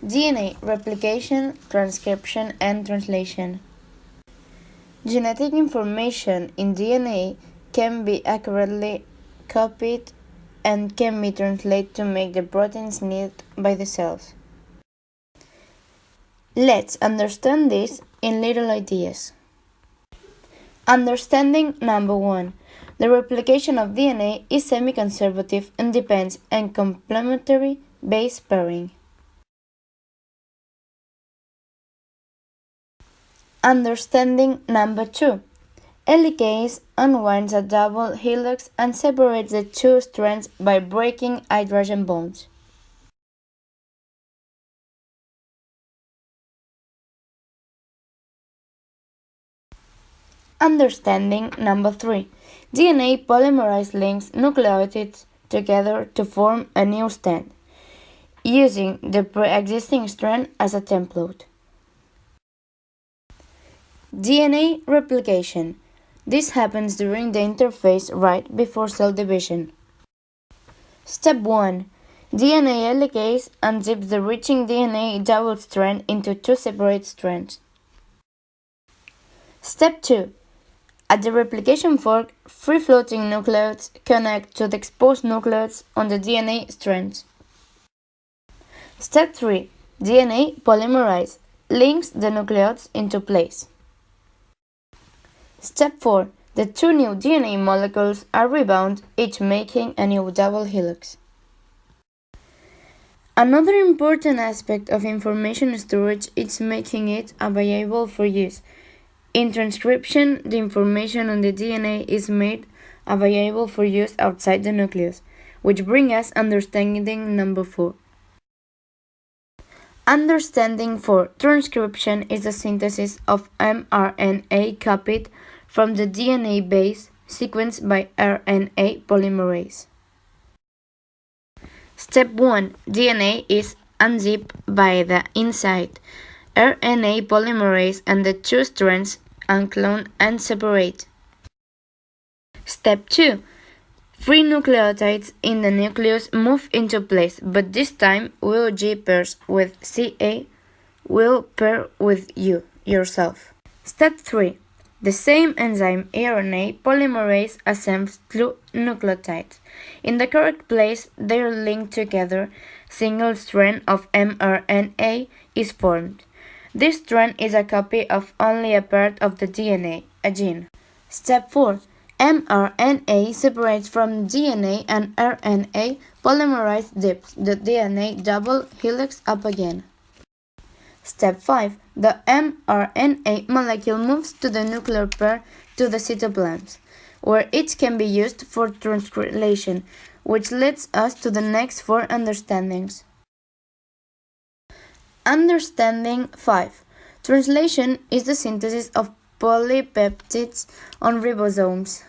DNA replication, transcription, and translation. Genetic information in DNA can be accurately copied and can be translated to make the proteins needed by the cells. Let's understand this in little ideas. Understanding number 1. The replication of DNA is semi-conservative and depends on complementary base pairing. Understanding number 2. Helicase unwinds a double helix and separates the two strands by breaking hydrogen bonds. Understanding number 3. DNA polymerase links nucleotides together to form a new strand, using the pre-existing strand as a template. DNA replication. This happens during the interphase right before cell division. Step 1. DNA helicase unzips the reaching DNA double strand into two separate strands. Step 2. At the replication fork, free-floating nucleotides connect to the exposed nucleotides on the DNA strands. Step 3. DNA polymerase links the nucleotides into place. Step 4. The two new DNA molecules are rebound, each making a new double helix. Another important aspect of information storage is making it available for use. In transcription, the information on the DNA is made available for use outside the nucleus, which brings us understanding number 4. Understanding 4. Transcription is the synthesis of mRNA copied from the DNA base sequenced by RNA polymerase. Step 1. DNA is unzipped by the inside RNA polymerase and the two strands unclone and separate. Step 2. Free nucleotides in the nucleus move into place, but this time G pairs with CA will pair with you, yourself. Step 3. The same enzyme RNA polymerase assembles two nucleotides. In the correct place, they are linked together. Single strand of mRNA is formed. This strand is a copy of only a part of the DNA, a gene. Step 4. mRNA separates from DNA and RNA polymerase dips the DNA double helix up again. Step 5. The mRNA molecule moves to the nuclear pair to the cytoplasm, where it can be used for translation, which leads us to the next 4 understandings. Understanding 5. Translation is the synthesis of polypeptides on ribosomes.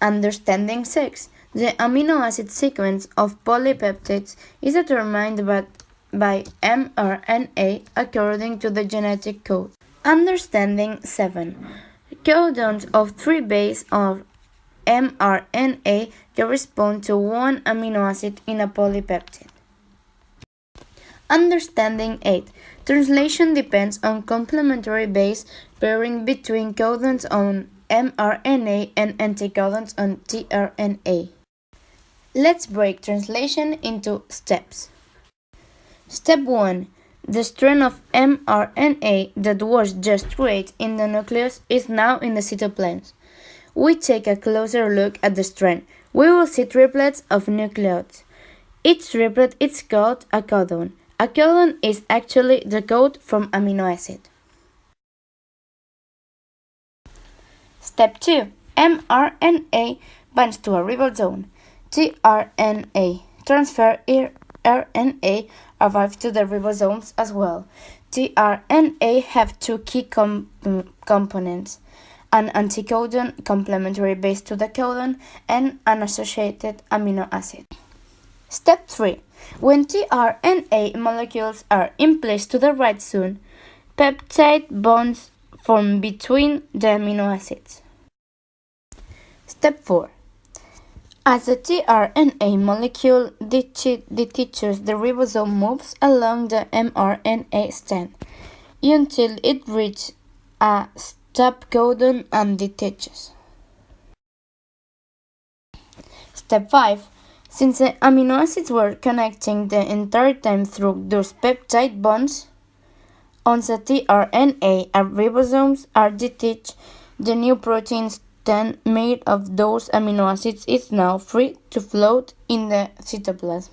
Understanding 6. The amino acid sequence of polypeptides is determined by mRNA according to the genetic code. Understanding 7. Codons of 3 bases of mRNA correspond to one amino acid in a polypeptide. Understanding 8. Translation depends on complementary base pairing between codons on mRNA and anticodons on tRNA. Let's break translation into steps. Step 1. The strand of mRNA that was just created in the nucleus is now in the cytoplasm. We take a closer look at the strand. We will see triplets of nucleotides. Each triplet is called a codon. A codon is actually the code from amino acid. Step 2. mRNA binds to a ribosome. tRNA transfer RNA arrives to the ribosomes as well. tRNA have two key components: an anticodon, complementary base to the codon, and an associated amino acid. Step 3. When tRNA molecules are in place to the ribosome, peptide bonds form between the amino acids. Step 4. As the tRNA molecule detaches, the ribosome moves along the mRNA strand until it reaches a stop codon and detaches. Step 5. Since the amino acids were connecting the entire time through those peptide bonds on the tRNA and ribosomes are detached, the new protein strand made of those amino acids is now free to float in the cytoplasm.